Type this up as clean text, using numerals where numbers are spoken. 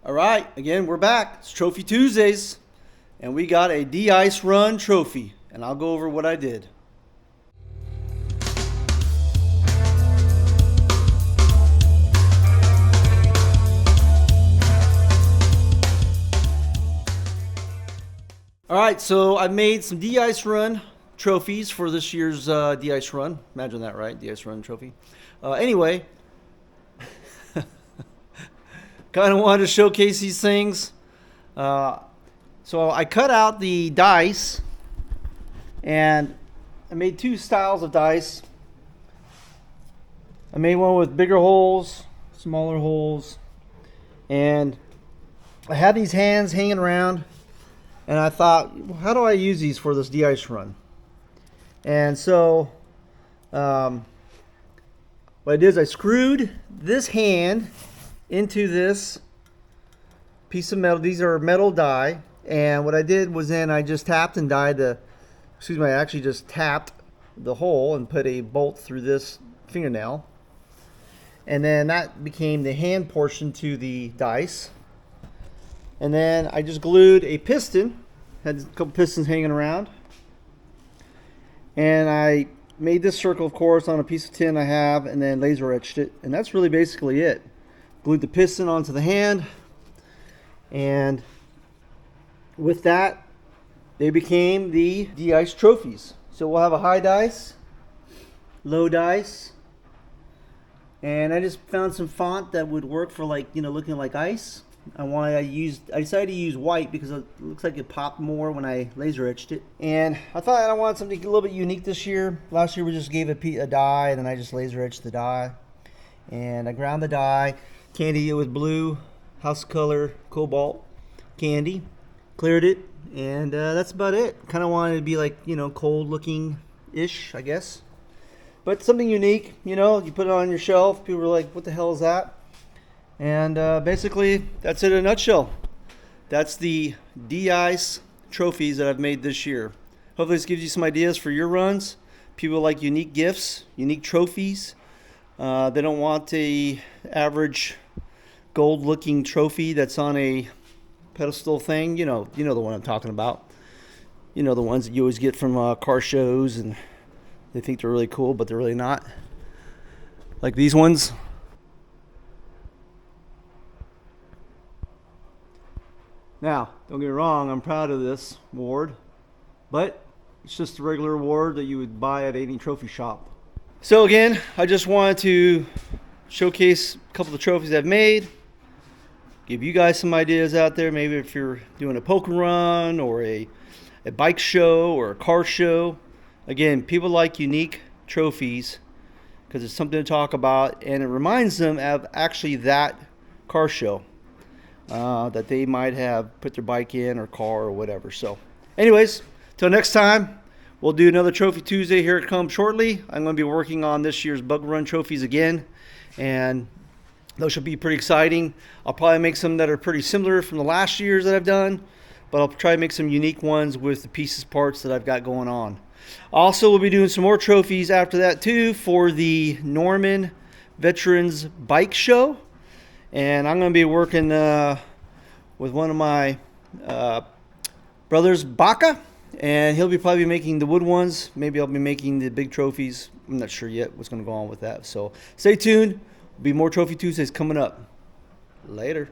All right, again, we're back. It's Trophy Tuesdays, and we got a de-ice run trophy, and I'll go over what I did. All right, so I made some de-ice run trophies for this year's de-ice run. Imagine that, right? De-ice run trophy. Anyway, kind of wanted to showcase these things. So I cut out the dice, and I made two styles of dice. I made one with bigger holes, smaller holes, and I had these hands hanging around, and I thought, how do I use these for this de-ice run? And so what I did is I screwed this hand into this piece of metal. These are metal die, and what I did was then I just tapped and died I actually just tapped the hole and put a bolt through this fingernail, and then that became the hand portion to the dice. And then I just glued a piston, had a couple pistons hanging around, and I made this circle, of course, on a piece of tin I have, and then laser etched it, and that's really basically it. Glued the piston onto the hand, and with that they became the de-ice trophies. So we'll have a high dice, low dice, and I just found some font that would work for, like, you know, looking like ice. I decided to use white because it looks like it popped more when I laser etched it. And I thought I wanted something a little bit unique this year. Last year we just gave a die, and then I just laser etched the die. And I ground the die, candied it with blue, house color, cobalt candy, cleared it, and that's about it. Kind of wanted to be like, you know, cold looking-ish, I guess. But something unique, you know, you put it on your shelf, people were like, what the hell is that? And basically, that's it in a nutshell. That's the de-ice trophies that I've made this year. Hopefully this gives you some ideas for your runs. People like unique gifts, unique trophies. They don't want the average gold-looking trophy that's on a pedestal thing. You know the one I'm talking about. You know, the ones that you always get from car shows, and they think they're really cool, but they're really not. Like these ones. Now, don't get me wrong, I'm proud of this award, but it's just a regular award that you would buy at any trophy shop. So again, I just wanted to showcase a couple of the trophies I've made, give you guys some ideas out there, maybe if you're doing a poker run or a bike show or a car show. Again, people like unique trophies because it's something to talk about, and it reminds them of actually that car show. That they might have put their bike in or car or whatever. So anyways, till next time, we'll do another Trophy Tuesday. Here it comes shortly. I'm going to be working on this year's bug run trophies again, and those should be pretty exciting. I'll probably make some that are pretty similar from the last years that I've done, but I'll try to make some unique ones with the pieces parts that I've got going on. Also, we'll be doing some more trophies after that too for the Norman Veterans Bike Show. And I'm going to be working with one of my brothers, Baca, and he'll be probably making the wood ones. Maybe I'll be making the big trophies. I'm not sure yet what's going to go on with that. So stay tuned. There'll be more Trophy Tuesdays coming up. Later.